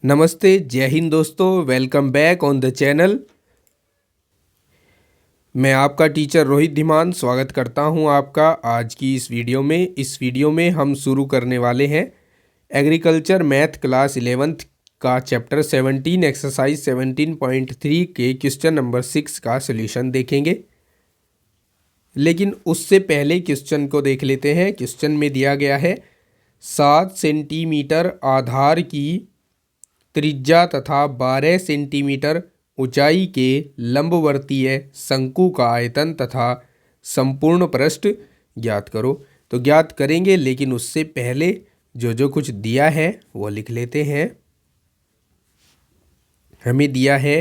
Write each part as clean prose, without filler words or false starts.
नमस्ते, जय हिंद दोस्तों। Welcome back on the channel. मैं आपका टीचर रोहित धीमान स्वागत करता हूं आपका आज की इस वीडियो में। हम शुरू करने वाले हैं एग्रीकल्चर मैथ क्लास 11th का चैप्टर 17 एक्सरसाइज 17.3 के क्वेश्चन नंबर 6 का सॉल्यूशन देखेंगे। लेकिन उससे पहले क्वेश्चन को देख लेते हैं। क्वेश्चन में दिया गया है 7 सेंटीमीटर आधार की त्रिज्या तथा 12 सेंटीमीटर ऊंचाई के लंबवर्तीय शंकु का आयतन तथा संपूर्ण पृष्ठ ज्ञात करो। तो ज्ञात करेंगे, लेकिन उससे पहले जो कुछ दिया है वो लिख लेते हैं। हमें दिया है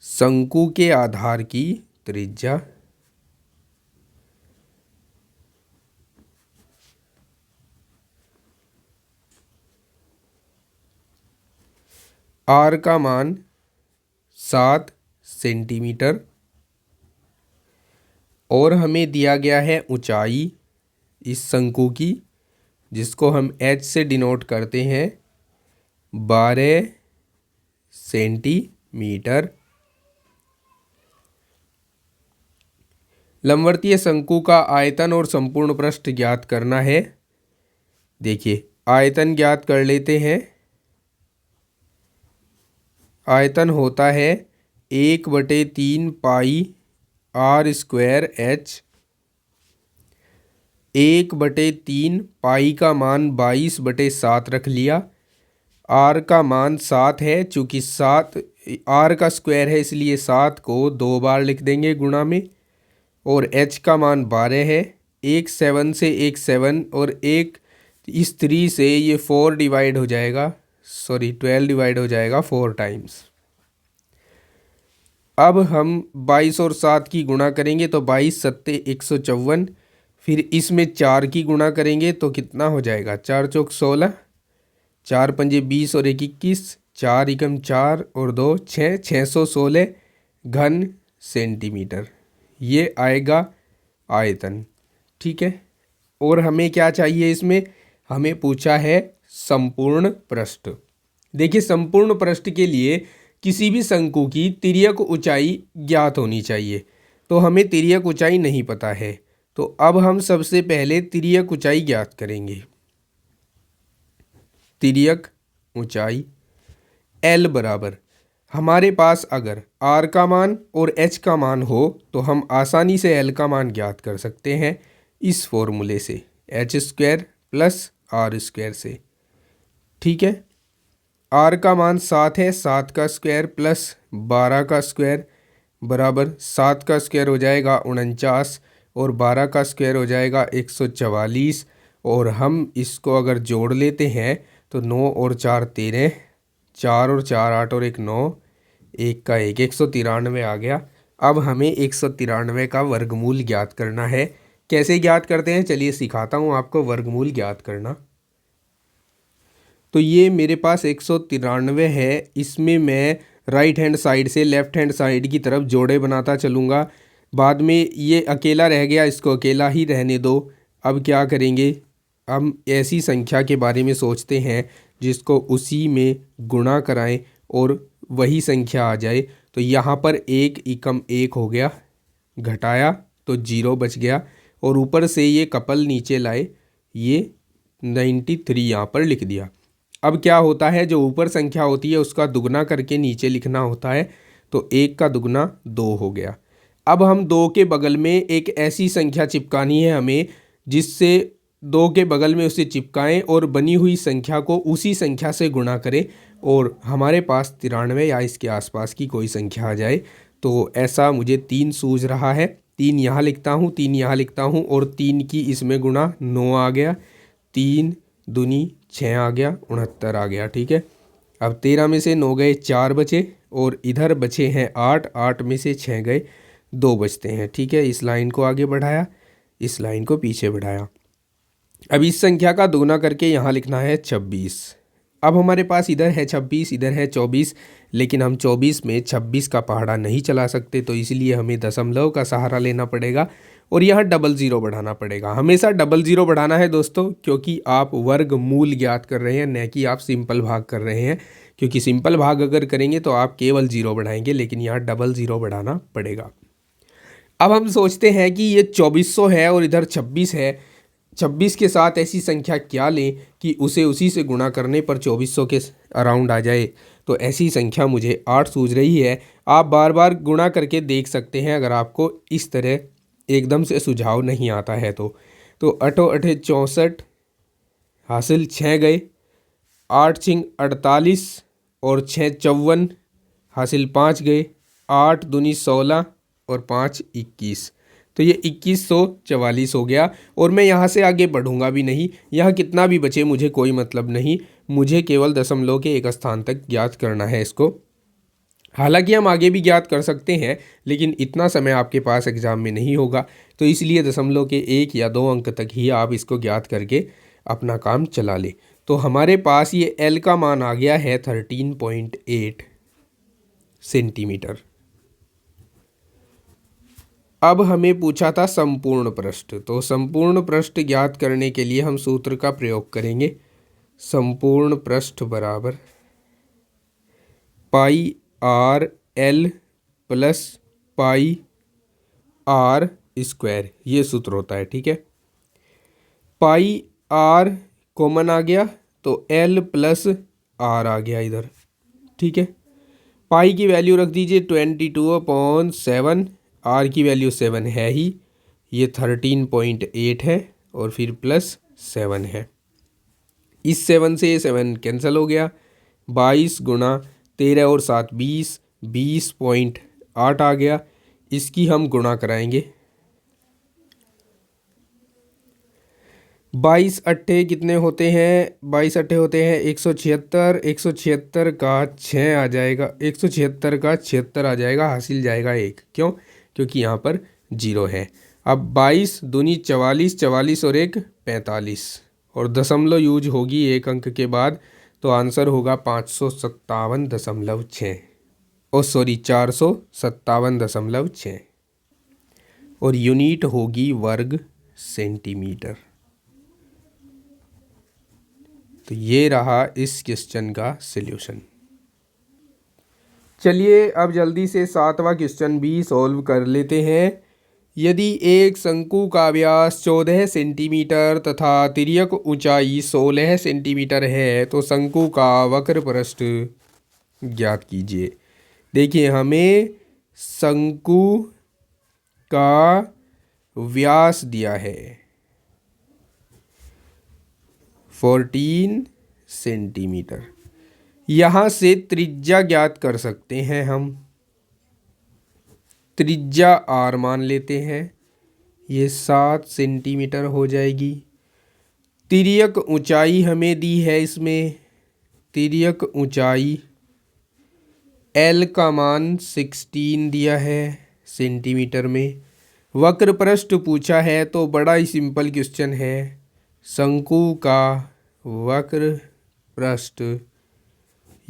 शंकु के आधार की त्रिज्या, आर का मान 7 सेंटीमीटर और हमें दिया गया है ऊंचाई इस शंकु की, जिसको हम एच से डिनोट करते हैं 12 सेंटीमीटर। लंबवर्तीय शंकु का आयतन और संपूर्ण पृष्ठ ज्ञात करना है। देखिए, आयतन ज्ञात कर लेते हैं। आयतन होता है 1/3 पाई आर स्क्वायर एच। 1/3 पाई का मान 22/7 रख लिया। आर का मान 7 है, चूँकि 7 आर का स्क्वायर है इसलिए 7 को 2 बार लिख देंगे गुणा में। और एच का मान 12 है। एक 7 से एक 7 और एक इस 3 से ये 4 डिवाइड हो जाएगा, 12 डिवाइड हो जाएगा 4 टाइम्स। अब हम 22 और 7 की गुणा करेंगे तो 22 सत्ते 154। फिर इसमें 4 की गुणा करेंगे तो कितना हो जाएगा, 4 चौक 16, 4 पंजे 20 और 1 21, 4 एकम 4 और 2 6, 616 घन सेंटीमीटर। ये आएगा आयतन। ठीक है। और हमें क्या चाहिए, इसमें हमें पूछा है संपूर्ण पृष्ठ। देखिए, संपूर्ण पृष्ठ के लिए किसी भी शंकु की तिर्यक ऊंचाई ज्ञात होनी चाहिए। तो हमें तिर्यक ऊंचाई नहीं पता है, तो अब हम सबसे पहले तिर्यक ऊंचाई ज्ञात करेंगे। तिर्यक ऊंचाई L बराबर, हमारे पास अगर R का मान और H का मान हो तो हम आसानी से L का मान ज्ञात कर सकते हैं इस फॉर्मूले से, h² प्लस r² से। ठीक है। R का मान 7 है, 7 का स्क्वायर प्लस 12 का स्क्वायर बराबर 7 का स्क्वायर हो जाएगा 49 और 12 का स्क्वायर हो जाएगा 144। और हम इसको अगर जोड़ लेते हैं तो 9 और 4 13, 4 और 4 8 और 1 9, 1 का 1 193 आ गया। अब हमें 193 का वर्गमूल ज्ञात करना है। कैसे ज्ञात करते हैं, चलिए सिखाता हूँ आपको वर्गमूल ज्ञात करना। तो ये मेरे पास 193 है, इसमें मैं राइट हैंड साइड से लेफ़्ट हैंड साइड की तरफ जोड़े बनाता चलूँगा। बाद में ये अकेला रह गया, इसको अकेला ही रहने दो। अब क्या करेंगे, हम ऐसी संख्या के बारे में सोचते हैं जिसको उसी में गुणा कराएं और वही संख्या आ जाए। तो यहाँ पर 1 एकम 1 हो गया, घटाया तो 0 बच गया और ऊपर से ये कपल नीचे लाए, ये 93 यहाँ पर लिख दिया। अब क्या होता है, जो ऊपर संख्या होती है उसका दुगना करके नीचे लिखना होता है। तो 1 का दुगना 2 हो गया। अब हम 2 के बगल में एक ऐसी संख्या चिपकानी है हमें जिससे 2 के बगल में उसे चिपकाएं और बनी हुई संख्या को उसी संख्या से गुणा करें और हमारे पास 93 या इसके आसपास की कोई संख्या आ जाए। तो ऐसा मुझे 3 सूझ रहा है। 3 यहाँ लिखता हूँ, 3 यहाँ लिखता हूँ और 3 की इसमें गुणा 9 आ गया, 3 दूनी 6 आ गया, 69 आ गया। ठीक है। अब 13 में से 9 गए, 4 बचे और इधर बचे हैं 8, 8 में से 6 गए, 2 बचते हैं। ठीक है। इस लाइन को आगे बढ़ाया, इस लाइन को पीछे बढ़ाया। अब इस संख्या का दोगुना करके यहाँ लिखना है 26। अब हमारे पास इधर है 26, इधर है 24, लेकिन हम 24 में 26 का पहाड़ा नहीं चला सकते, तो इसलिए हमें दशमलव का सहारा लेना पड़ेगा और यहाँ डबल ज़ीरो बढ़ाना पड़ेगा। हमेशा डबल ज़ीरो बढ़ाना है दोस्तों, क्योंकि आप वर्गमूल ज्ञात कर रहे हैं, न कि आप सिंपल भाग कर रहे हैं। क्योंकि सिंपल भाग अगर करेंगे तो आप केवल ज़ीरो बढ़ाएंगे, लेकिन यहाँ डबल ज़ीरो बढ़ाना पड़ेगा। अब हम सोचते हैं कि ये 2400 है और इधर 26 है, 26 के साथ ऐसी संख्या क्या लें कि उसे उसी से गुणा करने पर 2400 के अराउंड आ जाए। तो ऐसी संख्या मुझे 8 सूझ रही है। आप बार बार गुणा करके देख सकते हैं अगर आपको इस तरह एकदम से सुझाव नहीं आता है तो अठो अठे 64 हासिल 6 गए, 8 छिंग 48 और 6 54 हासिल 5 गए, 8 दूनी 16 और 5 21। तो ये 2144 हो गया और मैं यहाँ से आगे बढ़ूँगा भी नहीं। यहाँ कितना भी बचे मुझे कोई मतलब नहीं, मुझे केवल दशमलव के एक स्थान तक ज्ञात करना है इसको। हालांकि हम आगे भी ज्ञात कर सकते हैं, लेकिन इतना समय आपके पास एग्ज़ाम में नहीं होगा, तो इसलिए दशमलव के 1 या 2 अंक तक ही आप इसको ज्ञात करके अपना काम चला लें। तो हमारे पास ये L का मान आ गया है 13.8 सेंटीमीटर। अब हमें पूछा था संपूर्ण पृष्ठ, तो संपूर्ण पृष्ठ ज्ञात करने के लिए हम सूत्र का प्रयोग करेंगे। संपूर्ण पृष्ठ बराबर pi R L plus pi R square, ये सूत्र होता है। ठीक है, पाई आर कॉमन आ गया तो एल प्लस आर आ गया इधर। ठीक है, पाई की वैल्यू रख दीजिए 22/7, आर की वैल्यू 7 है ही, ये 13.8 है और फिर प्लस 7 है। इस 7 से ये 7 कैंसिल हो गया, 22 गुणा 13 और 7 20, 20.8 आ गया। इसकी हम गुणा कराएंगे, 22 अट्ठे कितने होते हैं, 22 अट्ठे होते हैं 176, 176 का 6 आ जाएगा, 176 का 76 आ जाएगा, हासिल जाएगा 1। क्यों? क्योंकि यहाँ पर 0 है। अब 22 दूनी 44, 44 और 1 45, और दशमलव यूज होगी एक अंक के बाद, तो आंसर होगा 557.6, ओ सॉरी 457.6, और यूनिट होगी वर्ग सेंटीमीटर। तो ये रहा इस क्वेश्चन का सल्यूशन। चलिए अब जल्दी से 7वां क्वेश्चन भी सॉल्व कर लेते हैं। यदि एक शंकु का व्यास 14 सेंटीमीटर तथा तिर्यक ऊंचाई 16 सेंटीमीटर है, तो शंकु का वक्र पृष्ठ ज्ञात कीजिए। देखिए, हमें शंकु का व्यास दिया है 14 सेंटीमीटर। यहाँ से त्रिज्या ज्ञात कर सकते हैं हम। त्रिज्या r मान लेते हैं, ये 7 सेंटीमीटर हो जाएगी। तिर्यक ऊंचाई हमें दी है, इसमें तिर्यक ऊंचाई L का मान 16 दिया है सेंटीमीटर में। वक्र पृष्ठ पूछा है तो बड़ा ही सिंपल क्वेश्चन है। शंकु का वक्र पृष्ठ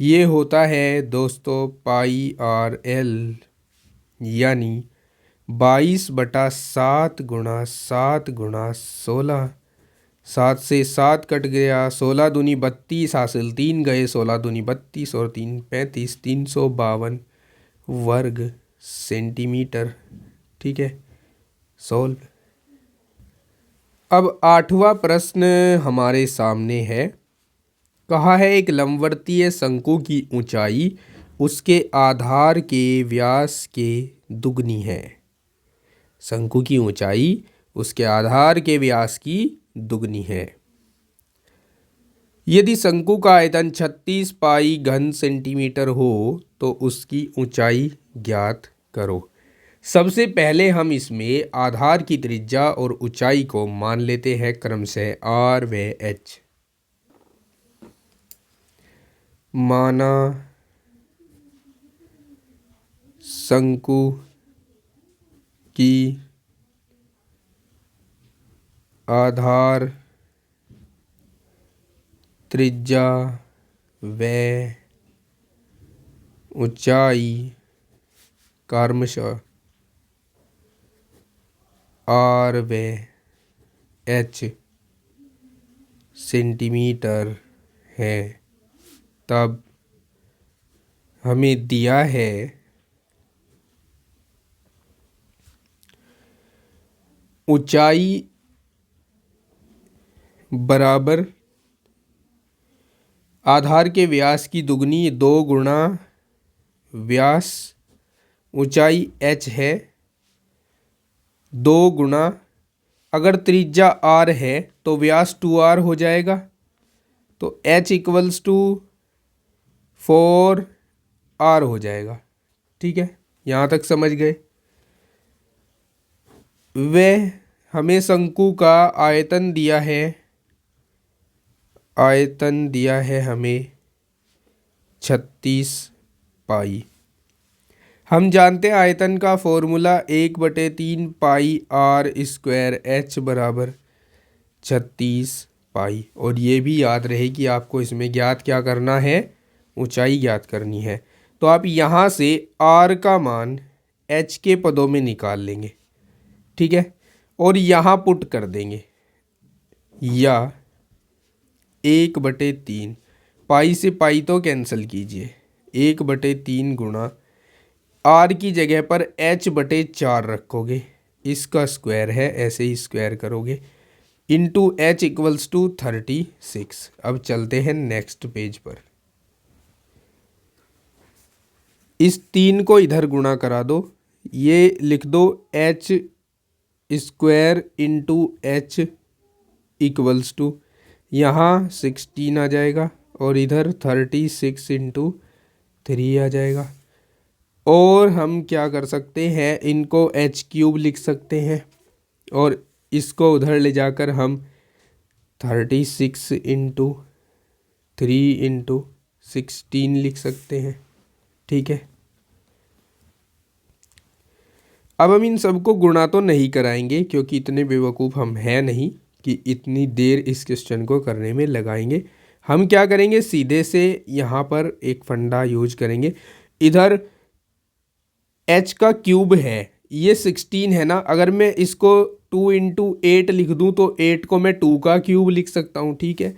ये होता है दोस्तों पाई आर एल, यानी 22/7 गुणा 7 गुणा 16। 7 से 7 कट गया, 16 दूनी 32 हासिल 3 गए, 16 दूनी 32 और 3 35, 352 वर्ग सेंटीमीटर। ठीक है, सोल्व। अब 8वां प्रश्न हमारे सामने है। कहा है एक लंबवर्तीय शंकु की ऊंचाई उसके आधार के व्यास के दुगनी है। शंकु की ऊंचाई उसके आधार के व्यास की दुगनी है। यदि शंकु का आयतन 36 पाई घन सेंटीमीटर हो तो उसकी ऊंचाई ज्ञात करो। सबसे पहले हम इसमें आधार की त्रिज्या और ऊंचाई को मान लेते हैं क्रमशः r व h। माना शंकु की आधार त्रिज्या वह ऊंचाई क्रमशः R व H सेंटीमीटर है, तब हमें दिया है ऊंचाई बराबर आधार के व्यास की दुगनी 2 गुणा व्यास, ऊंचाई h है 2 गुणा, अगर त्रिज्या r है तो व्यास 2r हो जाएगा, तो h इक्वल्स टू 4r हो जाएगा। ठीक है, यहाँ तक समझ गए। वह हमें शंकु का आयतन दिया है, आयतन दिया है हमें 36 पाई। हम जानते हैं आयतन का फॉर्मूला 1/3 पाई r स्क्वायर h बराबर 36 पाई। और ये भी याद रहे कि आपको इसमें ज्ञात क्या करना है, ऊंचाई ज्ञात करनी है। तो आप यहाँ से r का मान h के पदों में निकाल लेंगे, ठीक है, और यहाँ पुट कर देंगे, या 1/3 पाई से पाई तो कैंसिल कीजिए, 1/3 गुणा r की जगह पर h/4 रखोगे, इसका स्क्वायर है, ऐसे ही स्क्वायर करोगे, इंटू h इक्वल्स टू 36। अब चलते हैं नेक्स्ट पेज पर। इस 3 को इधर गुणा करा दो, ये लिख दो h square into h equals to, यहाँ 16 आ जाएगा और इधर 36 इंटू 3 आ जाएगा। और हम क्या कर सकते हैं, इनको h³ लिख सकते हैं और इसको उधर ले जाकर हम 36 इंटू 3 इंटू 16 लिख सकते हैं। ठीक है, अब हम इन सबको गुणा तो नहीं कराएंगे क्योंकि इतने बेवकूफ़ हम हैं नहीं कि इतनी देर इस क्वेश्चन को करने में लगाएंगे। हम क्या करेंगे, सीधे से यहाँ पर एक फंडा यूज करेंगे। इधर h का क्यूब है, ये 16 है ना, अगर मैं इसको 2 इंटू 8 लिख दूँ तो 8 को मैं 2 का क्यूब लिख सकता हूँ। ठीक है,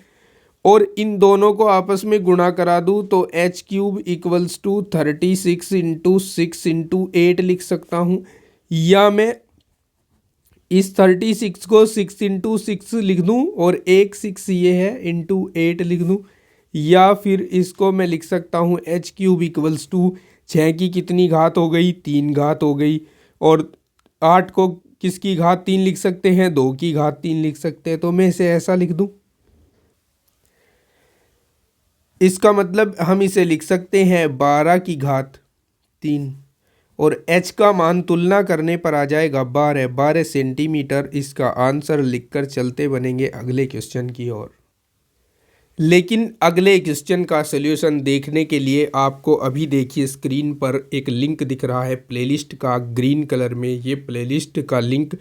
और इन दोनों को आपस में गुणा करा दूँ तो h³ equals to 36 into 6 into 8 लिख सकता हूँ, या मैं इस 36 को 6 इंटू 6 लिख दूँ और एक 6 ये है इंटू 8 लिख दूँ, या फिर इसको मैं लिख सकता हूँ h³ इक्वल्स टू 6 की कितनी घात हो गई, 3 घात हो गई, और 8 को किसकी घात 3 लिख सकते हैं, 2 की घात 3 लिख सकते हैं, तो मैं इसे ऐसा लिख दूँ। इसका मतलब हम इसे लिख सकते हैं 12 की घात 3, और h का मान तुलना करने पर आ जाएगा 12 सेंटीमीटर। इसका आंसर लिखकर चलते बनेंगे अगले क्वेश्चन की ओर। लेकिन अगले क्वेश्चन का सॉल्यूशन देखने के लिए आपको अभी देखिए स्क्रीन पर एक लिंक दिख रहा है प्लेलिस्ट का, ग्रीन कलर में। ये प्लेलिस्ट का लिंक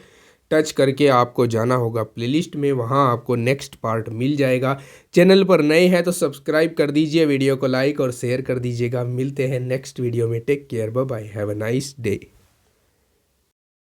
टच करके आपको जाना होगा प्लेलिस्ट में, वहाँ आपको नेक्स्ट पार्ट मिल जाएगा। चैनल पर नए हैं तो सब्सक्राइब कर दीजिए, वीडियो को लाइक और शेयर कर दीजिएगा। मिलते हैं नेक्स्ट वीडियो में, take care, bye bye, have a nice day.